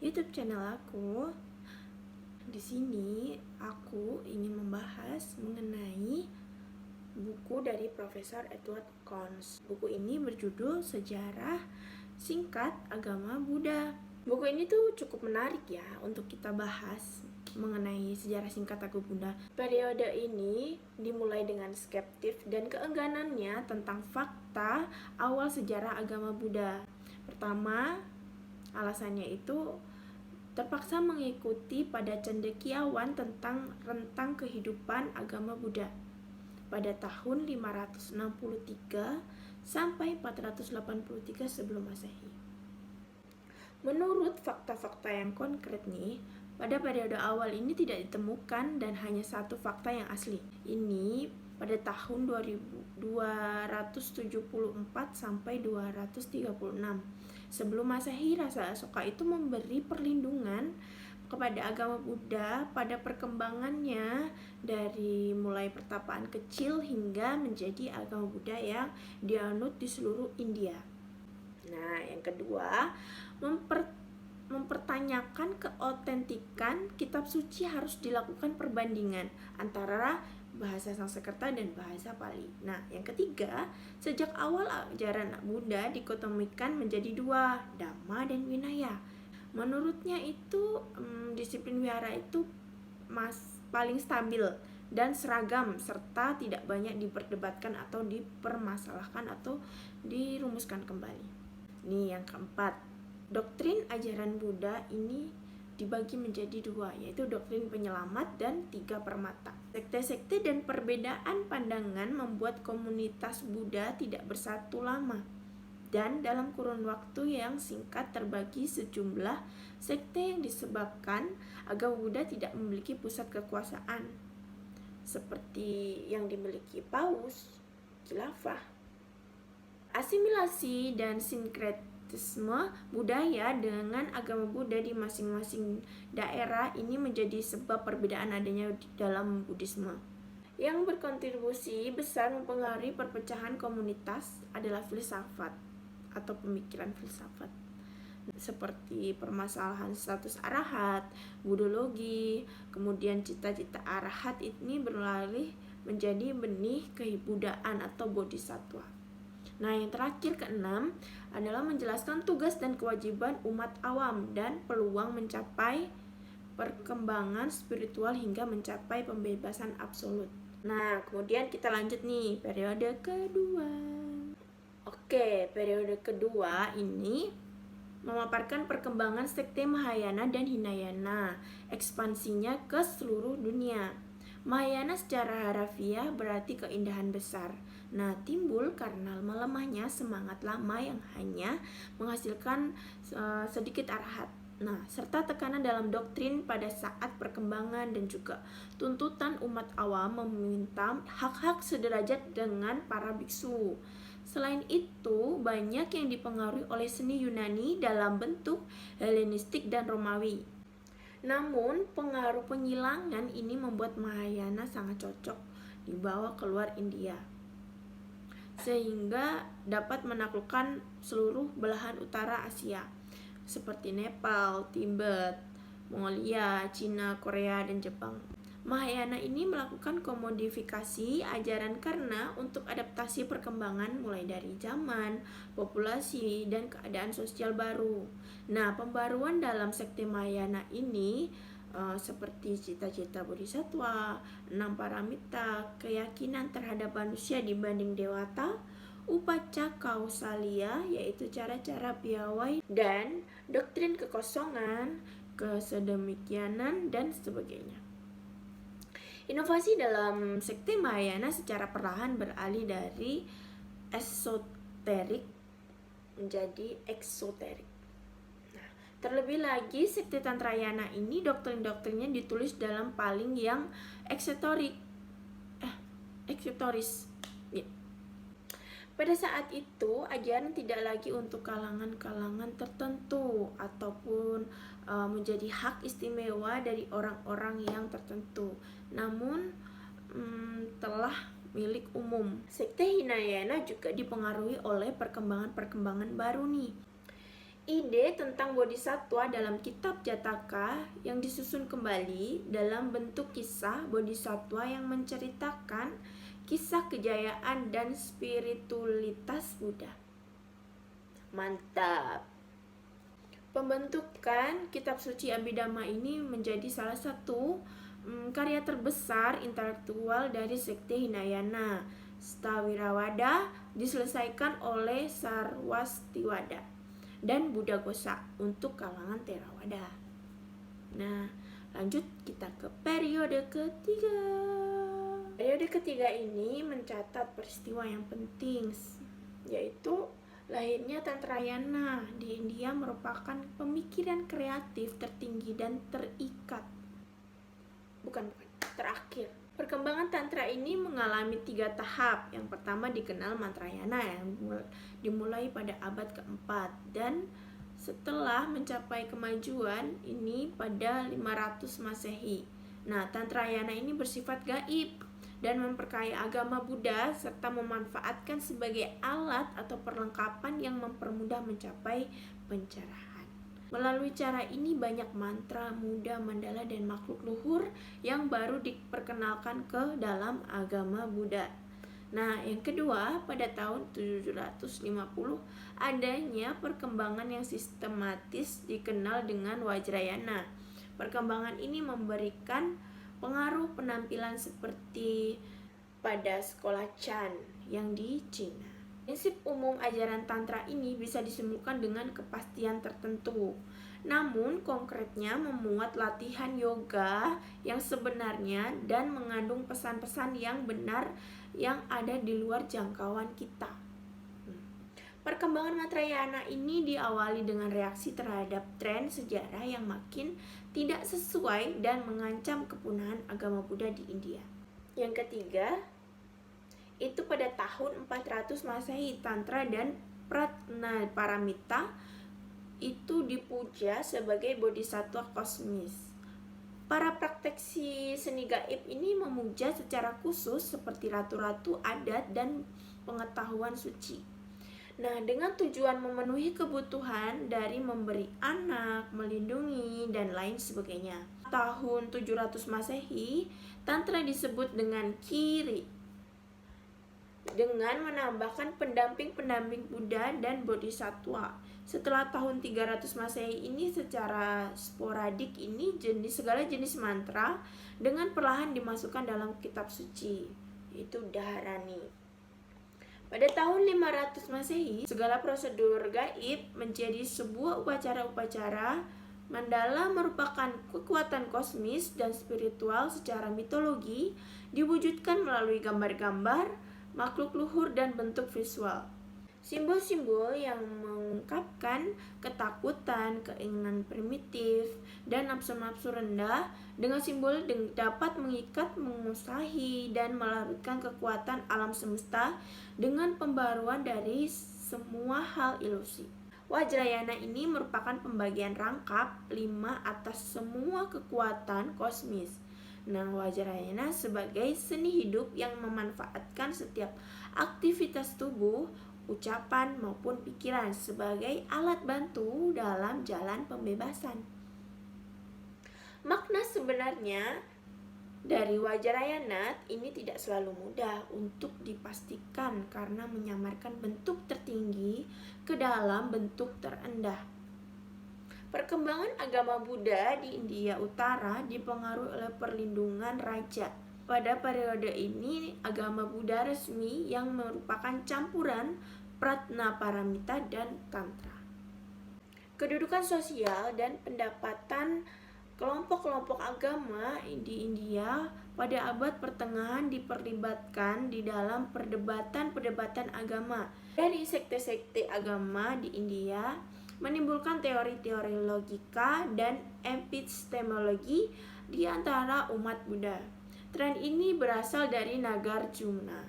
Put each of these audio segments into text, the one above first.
YouTube channel aku. Di sini aku ingin membahas mengenai buku dari Profesor Edward Conze. Buku ini berjudul Sejarah Singkat Agama Buddha. Buku ini tuh cukup menarik ya untuk kita bahas mengenai sejarah singkat agama Buddha. Periode ini dimulai dengan skeptis dan keengganannya tentang fakta awal sejarah agama Buddha. Pertama, alasannya itu terpaksa mengikuti pada cendekiawan tentang rentang kehidupan agama Buddha pada tahun 563 sampai 483 sebelum Masehi. Menurut fakta-fakta yang konkret nih, pada periode awal ini tidak ditemukan dan hanya satu fakta yang asli. Ini pada tahun 274 sampai 236 sebelum Masehi. Raja Asoka itu memberi perlindungan kepada agama Buddha pada perkembangannya dari mulai pertapaan kecil hingga menjadi agama Buddha yang dianut di seluruh India. Nah, yang kedua, mempertanyakan keotentikan kitab suci harus dilakukan perbandingan antara bahasa Sanskerta dan bahasa Pali. Nah, yang ketiga, sejak awal ajaran Buddha dikotomikan menjadi dua, Dhamma dan Vinaya. Menurutnya itu disiplin wihara itu paling stabil dan seragam serta tidak banyak diperdebatkan atau dipermasalahkan atau dirumuskan kembali. Nih yang keempat, doktrin ajaran Buddha ini dibagi menjadi dua, yaitu doktrin penyelamat dan tiga permata. Sekte-sekte dan perbedaan pandangan membuat komunitas Buddha tidak bersatu lama, dan dalam kurun waktu yang singkat terbagi sejumlah sekte yang disebabkan agama Buddha tidak memiliki pusat kekuasaan seperti yang dimiliki Paus, Khilafah. Asimilasi dan sinkretisme budaya dengan agama Buddha di masing-masing daerah ini menjadi sebab perbedaan adanya dalam Buddhisme. Yang berkontribusi besar mempengaruhi perpecahan komunitas adalah filsafat atau pemikiran filsafat seperti permasalahan status arahat, buddhologi, kemudian cita-cita arahat ini beralih menjadi benih kebudaan atau bodhisattva. Nah, yang terakhir keenam adalah menjelaskan tugas dan kewajiban umat awam dan peluang mencapai perkembangan spiritual hingga mencapai pembebasan absolut. Nah, kemudian kita lanjut nih periode kedua. Oke, periode kedua ini memaparkan perkembangan sekte Mahayana dan Hinayana, ekspansinya ke seluruh dunia. Mahayana secara harafiah berarti keindahan besar. Nah, timbul karena melemahnya semangat lama yang hanya menghasilkan sedikit arahat. Nah, serta tekanan dalam doktrin pada saat perkembangan dan juga tuntutan umat awam meminta hak-hak sederajat dengan para biksu. Selain itu, banyak yang dipengaruhi oleh seni Yunani dalam bentuk Helenistik dan Romawi. Namun, pengaruh penyilangan ini membuat Mahayana sangat cocok dibawa keluar India, sehingga dapat menaklukkan seluruh belahan utara Asia, seperti Nepal, Tibet, Mongolia, Cina, Korea, dan Jepang. Mahayana ini melakukan komodifikasi ajaran karena untuk adaptasi perkembangan mulai dari zaman, populasi, dan keadaan sosial baru. Nah, pembaruan dalam sekte Mahayana ini seperti cita-cita bodhisattva, 6 paramita, keyakinan terhadap manusia dibanding dewata, upaca kausalia yaitu cara-cara piawai, dan doktrin kekosongan, kesedemikianan, dan sebagainya. Inovasi dalam sekte Mahayana secara perlahan beralih dari esoterik menjadi eksoterik. Nah, terlebih lagi sekte Tantrayana ini doktrin-doktrinnya ditulis dalam paling yang eksotoris. Ya. Pada saat itu, ajaran tidak lagi untuk kalangan-kalangan tertentu ataupun menjadi hak istimewa dari orang-orang yang tertentu, namun telah milik umum. Sekte Hinayana juga dipengaruhi oleh perkembangan-perkembangan baru nih. Ide tentang bodhisattva dalam kitab Jataka yang disusun kembali dalam bentuk kisah bodhisattva yang menceritakan kisah kejayaan dan spiritualitas Buddha. Mantap. Pembentukan kitab suci Abhidhamma ini menjadi salah satu karya terbesar intelektual dari sekte Hinayana. Stawirawada diselesaikan oleh Sarwastivada dan Buddhaghosa untuk kalangan Theravada. Nah, lanjut kita ke periode ketiga. Periode ketiga ini mencatat peristiwa yang penting, yaitu lahirnya Tantrayana di India merupakan pemikiran kreatif tertinggi dan terakhir. Perkembangan Tantra ini mengalami 3 tahap. Yang pertama dikenal Mantrayana yang dimulai pada abad keempat, dan setelah mencapai kemajuan ini pada 500 Masehi. Nah, Tantrayana ini bersifat gaib dan memperkaya agama Buddha serta memanfaatkan sebagai alat atau perlengkapan yang mempermudah mencapai pencerahan. Melalui cara ini banyak mantra, muda, mandala, dan makhluk luhur yang baru diperkenalkan ke dalam agama Buddha. Nah, yang kedua, pada tahun 750 adanya perkembangan yang sistematis dikenal dengan Vajrayana. Perkembangan ini memberikan pengaruh penampilan seperti pada sekolah Chan yang di Cina. Prinsip umum ajaran Tantra ini bisa disimpulkan dengan kepastian tertentu. Namun konkretnya memuat latihan yoga yang sebenarnya dan mengandung pesan-pesan yang benar yang ada di luar jangkauan kita. Perkembangan Mantrayana ini diawali dengan reaksi terhadap tren sejarah yang makin tidak sesuai dan mengancam kepunahan agama Buddha di India. Yang ketiga, itu pada tahun 400 Masehi, Tantra dan Pratnaparamita itu dipuja sebagai bodhisattva kosmis. Para praktisi seni gaib ini memuja secara khusus seperti ratu-ratu adat dan pengetahuan suci. Nah, dengan tujuan memenuhi kebutuhan dari memberi anak, melindungi, dan lain sebagainya. Tahun 700 Masehi, Tantra disebut dengan Kiri, dengan menambahkan pendamping-pendamping Buddha dan Bodhisattva. Setelah tahun 300 Masehi ini secara sporadik ini segala jenis mantra dengan perlahan dimasukkan dalam kitab suci, yaitu Dharani. Pada tahun 500 Masehi, segala prosedur gaib menjadi sebuah upacara-upacara. Mandala merupakan kekuatan kosmis dan spiritual secara mitologi, diwujudkan melalui gambar-gambar, makhluk luhur, dan bentuk visual. Simbol-simbol yang mengungkapkan ketakutan, keinginan primitif, dan nafsu-nafsu rendah dengan simbol dapat mengikat, mengusahi, dan melarutkan kekuatan alam semesta dengan pembaruan dari semua hal ilusi. Vajrayana ini merupakan pembagian rangkap 5 atas semua kekuatan kosmis. Nah, Vajrayana sebagai seni hidup yang memanfaatkan setiap aktivitas tubuh, ucapan maupun pikiran sebagai alat bantu dalam jalan pembebasan. Makna sebenarnya dari Vajrayana ini tidak selalu mudah untuk dipastikan karena menyamarkan bentuk tertinggi ke dalam bentuk terendah. Perkembangan agama Buddha di India Utara dipengaruhi oleh perlindungan raja. Pada periode ini, agama Buddha resmi yang merupakan campuran Pratnaparamita dan Tantra. Kedudukan sosial dan pendapatan kelompok-kelompok agama di India pada abad pertengahan diperlibatkan di dalam perdebatan-perdebatan agama. Dari sekte-sekte agama di India menimbulkan teori-teori logika dan epistemologi di antara umat Buddha. Tren ini berasal dari Nagarjuna.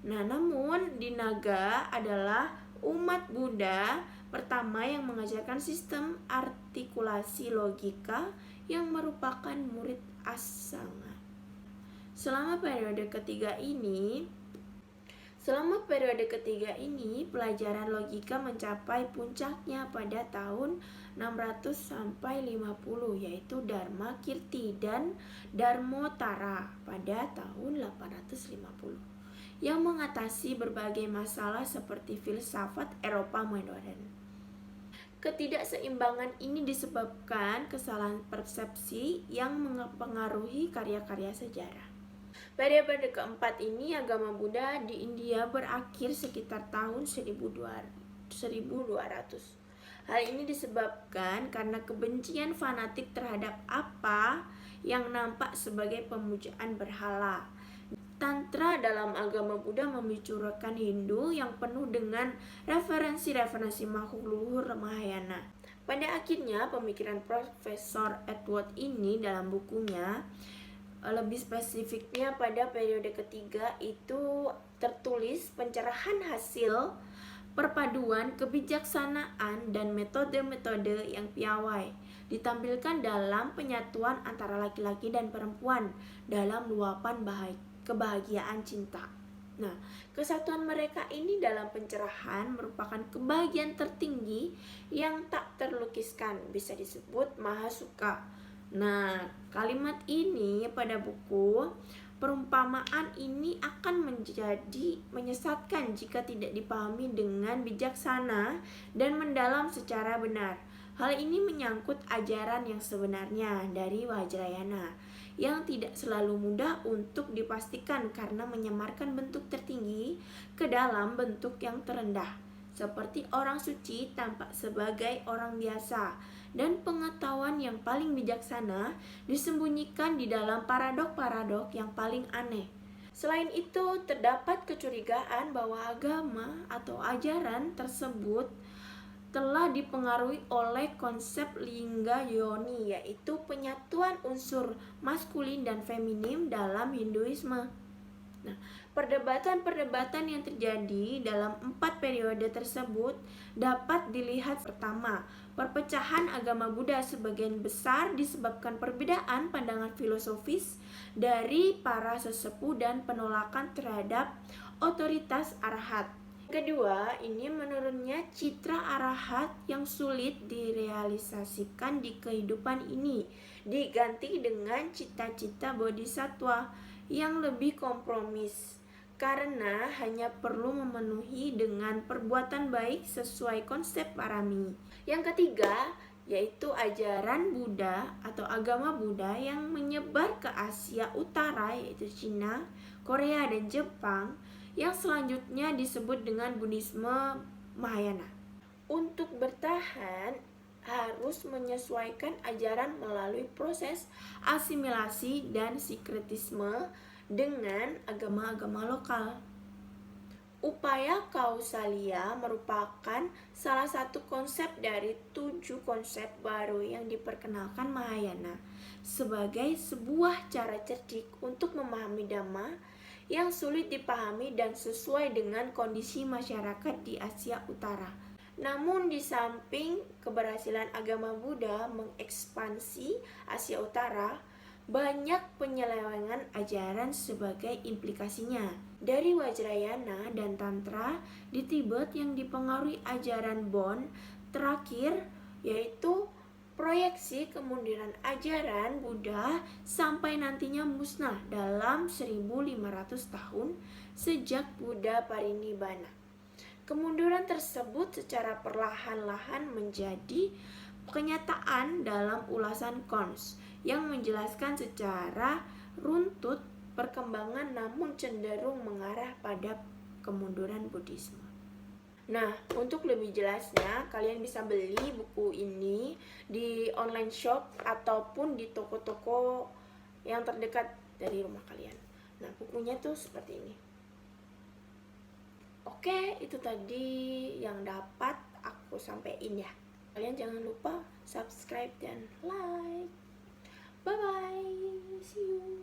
Nah, namun di Naga adalah umat Buddha pertama yang mengajarkan sistem artikulasi logika yang merupakan murid Asanga. Selama periode ketiga ini, Selama periode ketiga ini, pelajaran logika mencapai puncaknya pada tahun 600 sampai 50, yaitu Dharma Kirti dan Dharmotara pada tahun 850, yang mengatasi berbagai masalah seperti filsafat Eropa modern. Ketidakseimbangan ini disebabkan kesalahan persepsi yang mempengaruhi karya-karya sejarah. Periode keempat ini agama Buddha di India berakhir sekitar tahun 1200. Hal ini disebabkan karena kebencian fanatik terhadap apa yang nampak sebagai pemujaan berhala. Tantra dalam agama Buddha membicarakan Hindu yang penuh dengan referensi-referensi makhluk leluhur Mahayana. Pada akhirnya, pemikiran Profesor Edward ini dalam bukunya, lebih spesifiknya pada periode ketiga itu tertulis pencerahan hasil perpaduan kebijaksanaan dan metode-metode yang piawai ditampilkan dalam penyatuan antara laki-laki dan perempuan dalam luapan kebahagiaan cinta. Nah, kesatuan mereka ini dalam pencerahan merupakan kebahagiaan tertinggi yang tak terlukiskan, bisa disebut mahasuka. Nah, kalimat ini pada buku perumpamaan ini akan menjadi menyesatkan jika tidak dipahami dengan bijaksana dan mendalam secara benar. Hal ini menyangkut ajaran yang sebenarnya dari Vajrayana yang tidak selalu mudah untuk dipastikan karena menyamarkan bentuk tertinggi ke dalam bentuk yang terendah, seperti orang suci tampak sebagai orang biasa, dan pengetahuan yang paling bijaksana disembunyikan di dalam paradok-paradok yang paling aneh. Selain itu, terdapat kecurigaan bahwa agama atau ajaran tersebut telah dipengaruhi oleh konsep lingga yoni, yaitu penyatuan unsur maskulin dan feminin dalam Hinduisme. Nah, perdebatan-perdebatan yang terjadi dalam 4 periode tersebut dapat dilihat. Pertama, perpecahan agama Buddha sebagian besar disebabkan perbedaan pandangan filosofis dari para sesepuh dan penolakan terhadap otoritas arahat. Kedua, ini menurunnya citra arahat yang sulit direalisasikan di kehidupan ini, diganti dengan cita-cita bodhisattva yang lebih kompromis, karena hanya perlu memenuhi dengan perbuatan baik sesuai konsep parami. Yang ketiga, yaitu ajaran Buddha atau agama Buddha yang menyebar ke Asia Utara, yaitu Cina, Korea, dan Jepang, yang selanjutnya disebut dengan Buddhisme Mahayana. Untuk bertahan, harus menyesuaikan ajaran melalui proses asimilasi dan sinkretisme dengan agama-agama lokal. Upaya kausalia merupakan salah satu konsep dari 7 konsep baru yang diperkenalkan Mahayana sebagai sebuah cara cerdik untuk memahami Dhamma yang sulit dipahami dan sesuai dengan kondisi masyarakat di Asia Utara. Namun di samping keberhasilan agama Buddha mengekspansi Asia Utara, banyak penyelewengan ajaran sebagai implikasinya. Dari Vajrayana dan Tantra di Tibet yang dipengaruhi ajaran Bon terakhir, yaitu proyeksi kemunduran ajaran Buddha sampai nantinya musnah dalam 1500 tahun sejak Buddha parinibbana. Kemunduran tersebut secara perlahan-lahan menjadi kenyataan dalam ulasan Kons yang menjelaskan secara runtut perkembangan namun cenderung mengarah pada kemunduran Buddhisme. Nah, untuk lebih jelasnya, kalian bisa beli buku ini di online shop ataupun di toko-toko yang terdekat dari rumah kalian. Nah, bukunya tuh seperti ini. Oke, itu tadi yang dapat aku sampaikan ya. Kalian jangan lupa subscribe dan like. Bye-bye. See you.